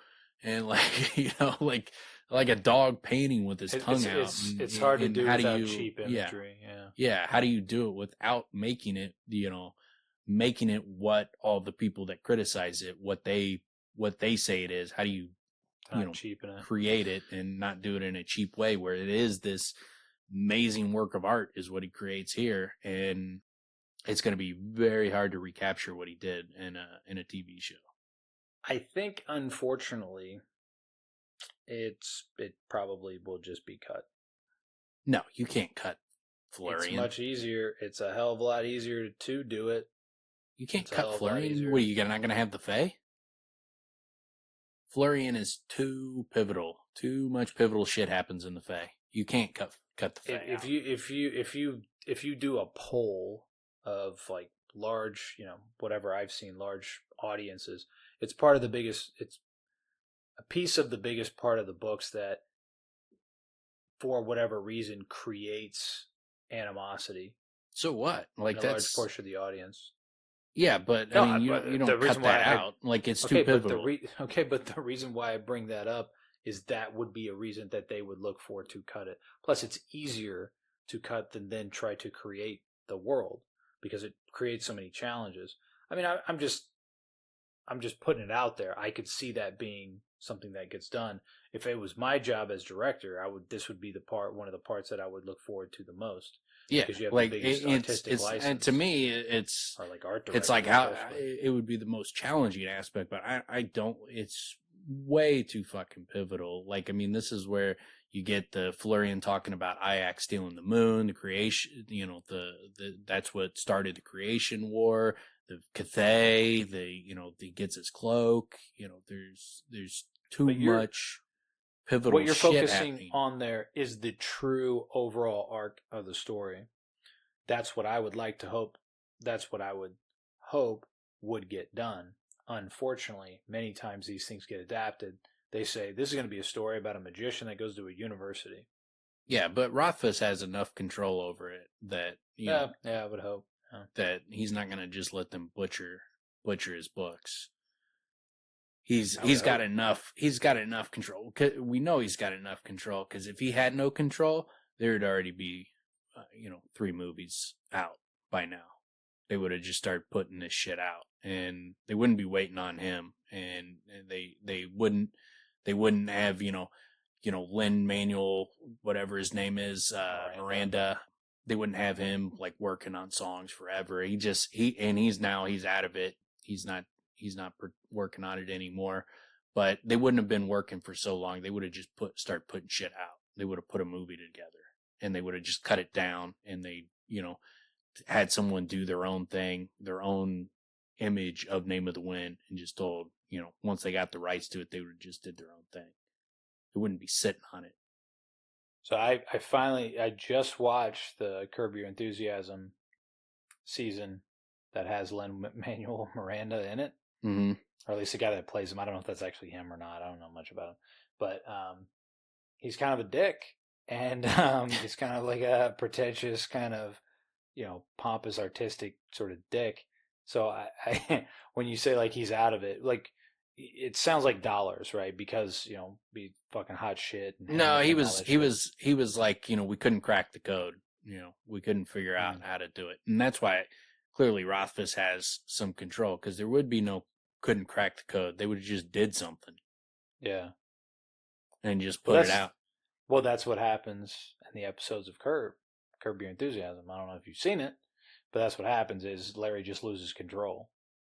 And like, like a dog painting with his tongue out. It's hard to do without cheap imagery. Yeah. How do you do it without making it, making it what all the people that criticize it, what they say it is? How do you, cheapen it, create it, and not do it in a cheap way, where it is this amazing work of art is what he creates here. And it's going to be very hard to recapture what he did in a TV show. I think, unfortunately, it probably will just be cut. No, you can't cut Felurian. It's much easier. It's a hell of a lot easier to do it. You can't cut Felurian. What, are you not going to have the Fae? Felurian is too pivotal. Too much pivotal shit happens in the Fae. You can't cut the Fae. If you do a poll of like large, whatever I've seen, large audiences, it's part of the biggest. It's a piece of the biggest part of the books that, for whatever reason, creates animosity. So what? Like, in a large portion of the audience. Yeah, but I mean, you don't cut that out. Like, it's too pivotal. But the reason why I bring that up is that would be a reason that they would look for to cut it. Plus, it's easier to cut than then try to create the world, because it creates so many challenges. I mean, I'm just putting it out there. I could see that being something that gets done. If it was my job as director, this would be one of the parts that I would look forward to the most. Yeah, because you have like the biggest artistic license. And to me, it's or like art. It's like how it would be the most challenging aspect, but I don't. It's way too fucking pivotal. Like, I mean, this is where you get the Felurian talking about Iax stealing the moon, the creation. That's what started the creation war. The Kvothe, he gets his cloak. There's too much pivotal. What you're focusing happening on there is the true overall arc of the story. That's what I would like to hope. That's what I would hope would get done. Unfortunately, many times these things get adapted. They say this is going to be a story about a magician that goes to a university. Yeah, but Rothfuss has enough control over it that I would hope that he's not going to just let them butcher his books. He's got enough control. We know he's got enough control, because if he had no control, there'd already be 3 movies out by now. They would have just started putting this shit out, and they wouldn't be waiting on him, and they wouldn't have Lin-Manuel, whatever his name is, Miranda. They wouldn't have him like working on songs forever. He's out of it. He's not working on it anymore. But they wouldn't have been working for so long. They would have just start putting shit out. They would have put a movie together, and they would have just cut it down, and they had someone do their own thing, their own image of Name of the Wind, and just told, once they got the rights to it, they would have just did their own thing. They wouldn't be sitting on it. So I just watched the Curb Your Enthusiasm season that has Lin-Manuel Miranda in it. Mm-hmm. Or at least the guy that plays him. I don't know if that's actually him or not. I don't know much about him. But he's kind of a dick. And he's kind of like a pretentious kind of, pompous, artistic sort of dick. So I when you say like he's out of it, like it sounds like dollars, right? Because, be fucking hot shit. No, he was like, we couldn't crack the code. We couldn't figure out how to do it. And that's why clearly Rothfuss has some control, because there would be couldn't crack the code. They would have just did something. Yeah. And just put it out. Well, that's what happens in the episodes of Curb Your Enthusiasm. I don't know if you've seen it, but that's what happens is Larry just loses control.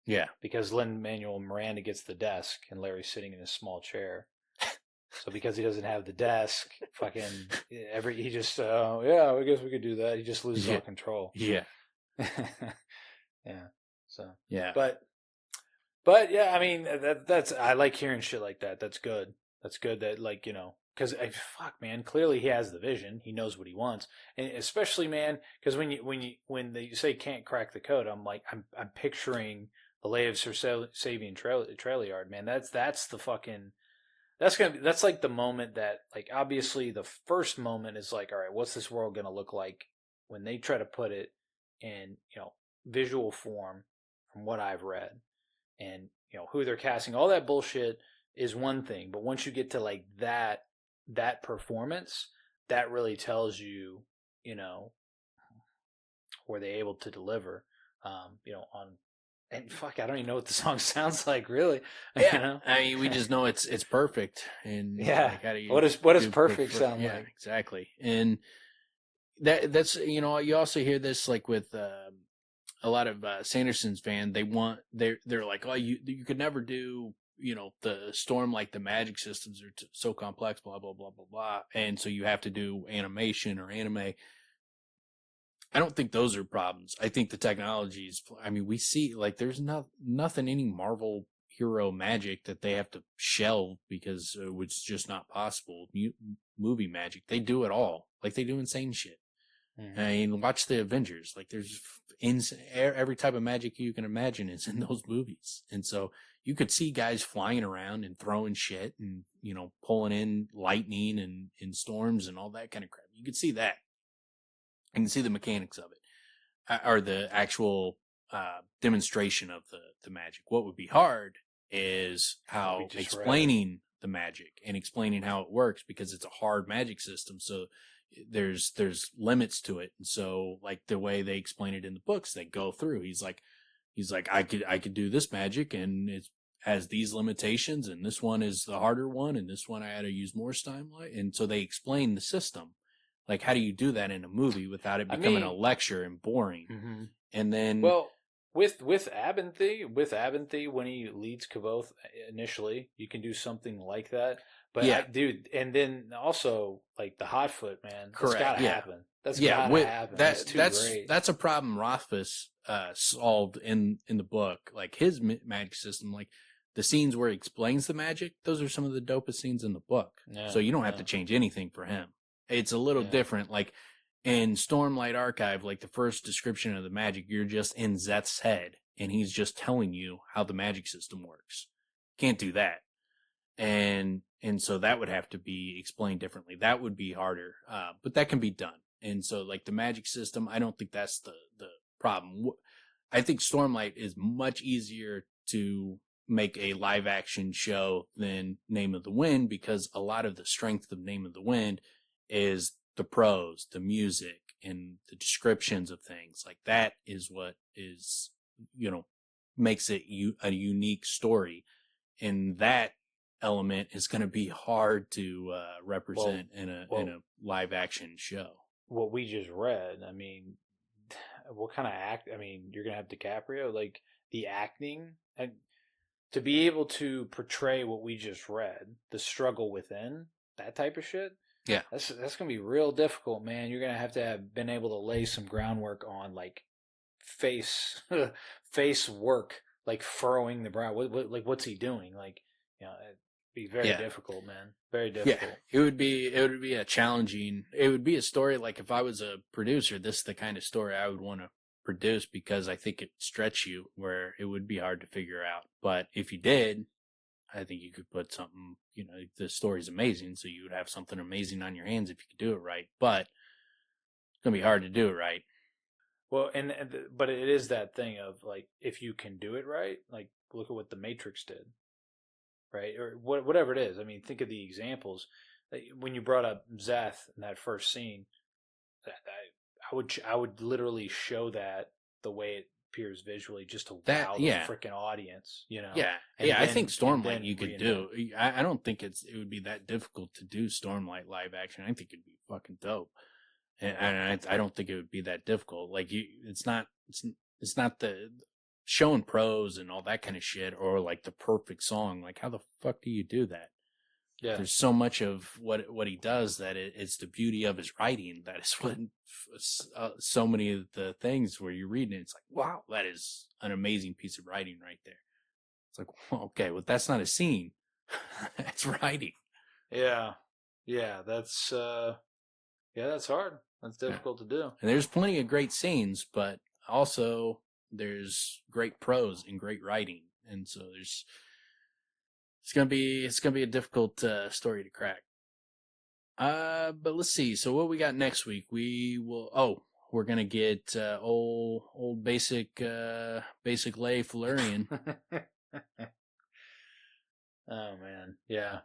Yeah. Because Lin-Manuel Miranda gets the desk and Larry's sitting in a small chair. So because he doesn't have the desk, fucking he just yeah, I guess we could do that. He just loses all control. Yeah. Yeah. So Yeah. but yeah, I mean that's I like hearing shit like that. That's good. That's good that like, because fuck man, clearly he has the vision. He knows what he wants, and especially man, because when they say can't crack the code, I'm like I'm picturing the Lay of Sir Sabian Trailiard, man. That's the fucking that's like the moment that like obviously the first moment is like, all right, what's this world gonna look like when they try to put it in visual form from what I've read, and who they're casting, all that bullshit is one thing, but once you get to like that performance, that really tells you, were they able to deliver, on. And fuck, I don't even know what the song sounds like, really. Yeah, I mean, we just know it's perfect. And yeah, like, how do you, what does perfect sound like? Yeah, exactly. And that's you also hear this like with a lot of Sanderson's fan. They're like, oh, you could never do the Storm, like the magic systems are so complex, blah blah blah blah blah, and so you have to do animation or anime. I don't think those are problems. I think the technologies, I mean, we see like there's nothing any Marvel hero magic that they have to shelve because it's just not possible. Movie magic, they do it all. Like they do insane shit. Mm-hmm. I mean, watch the Avengers. Like there's every type of magic you can imagine is in those movies. And so you could see guys flying around and throwing shit and, pulling in lightning and storms and all that kind of crap. You could see that. I can see the mechanics of it, or the actual demonstration of the magic. What would be hard is how explaining the magic and explaining how it works, because it's a hard magic system. So there's limits to it. And so like the way they explain it in the books, they go through. He's like, I could do this magic and it has these limitations, and this one is the harder one, and this one I had to use more Steinlight. And so they explain the system. Like, how do you do that in a movie without it becoming a lecture and boring? Mm-hmm. And then, well, with Abinthy, when he leads Kvothe initially, you can do something like that. But yeah, dude, and then also like the Hotfoot, man, that's gotta happen. That's gotta happen. That's a problem Rothfuss solved in the book. Like his magic system, like the scenes where he explains the magic, those are some of the dopest scenes in the book. Yeah, so you don't have to change anything for him. It's a little different. Like in Stormlight Archive, like the first description of the magic, you're just in Zeth's head and he's just telling you how the magic system works. Can't do that. And so that would have to be explained differently. That would be harder. But that can be done. And so like the magic system, I don't think that's the problem. I think Stormlight is much easier to make a live action show than Name of the Wind, because a lot of the strength of Name of the Wind is the prose, the music, and the descriptions of things. Like that is what is, makes it a unique story. And that element is going to be hard to represent in a live action show. What we just read, I mean, what kind of I mean, you're going to have DiCaprio, like the acting, and to be able to portray what we just read, the struggle within, that type of shit. Yeah, that's gonna be real difficult, man. You're gonna have to have been able to lay some groundwork on like face work, like furrowing the brow. What's he doing? Like, it'd be very difficult, man. Very difficult. Yeah, it would be a challenging. It would be a story like if I was a producer, this is the kind of story I would want to produce, because I think it stretch you where it would be hard to figure out. But if you did, I think you could put something, the story's amazing, so you would have something amazing on your hands if you could do it right. But it's going to be hard to do it right. Well, but it is that thing of, like, if you can do it right, like, look at what The Matrix did, right? Or whatever it is. I mean, think of the examples. When you brought up Zeth in that first scene, I would literally show that the way it appears visually, just to wow the freaking audience, Yeah, I think Stormlight you could do. I don't think it would be that difficult to do Stormlight live action. I think it'd be fucking dope, and I don't think it would be that difficult. Like it's not the showing prose and all that kind of shit, or like the perfect song. Like, how the fuck do you do that? Yeah. There's so much of what he does that it's the beauty of his writing that is what so many of the things where you're reading it, it's like, wow, that is an amazing piece of writing right there. It's like, well, okay, well, that's not a scene. That's writing. Yeah. That's that's hard. That's difficult to do. And there's plenty of great scenes, but also there's great prose and great writing, and so it's gonna be a difficult story to crack. But let's see. So what we got next week? We're gonna get old basic lay Felurian. Oh man, yeah.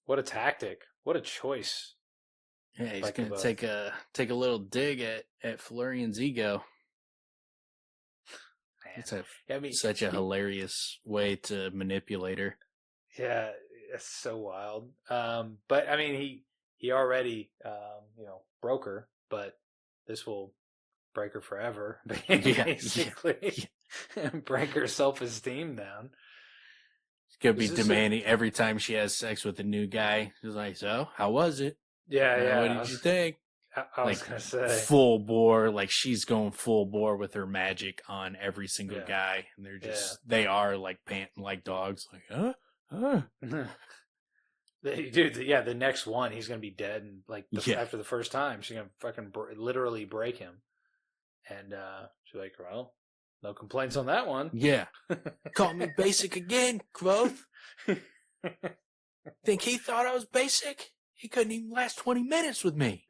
What a tactic! What a choice! Yeah, he's gonna take a little dig at Felurian's ego. Man. It's such a hilarious way to manipulate her. Yeah, it's so wild. But I mean, he already broke her, but this will break her forever, basically. Break her self-esteem down. She's gonna be demanding every time she has sex with a new guy. She's like, "So, how was it? Yeah. What did you think?" I was gonna say full bore, like she's going full bore with her magic on every single guy, and they are like panting like dogs, like, huh? Dude, the next one he's gonna be dead, and like after the first time, she's gonna fucking literally break him, and she's like, well, no complaints on that one. Yeah, call me basic again, Kvothe. Think he thought I was basic? He couldn't even last 20 minutes with me.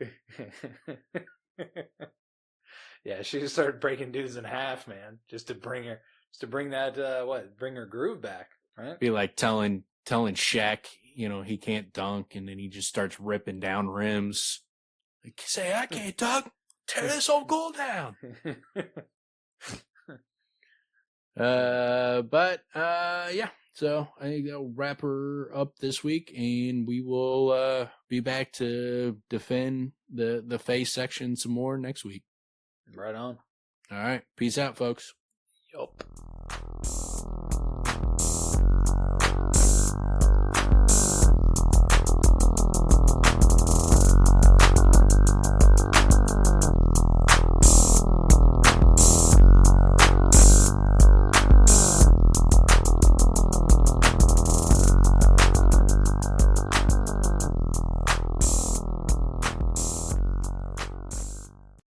Yeah, she just started breaking dudes in half, man, just to bring that bring her groove back. Right? Be like telling Shaq, he can't dunk, and then he just starts ripping down rims. Like, say, I can't dunk. Tear this old goal down. Yeah. So I think that'll wrap her up this week, and we will be back to defend the face section some more next week. Right on. All right. Peace out, folks. Yup.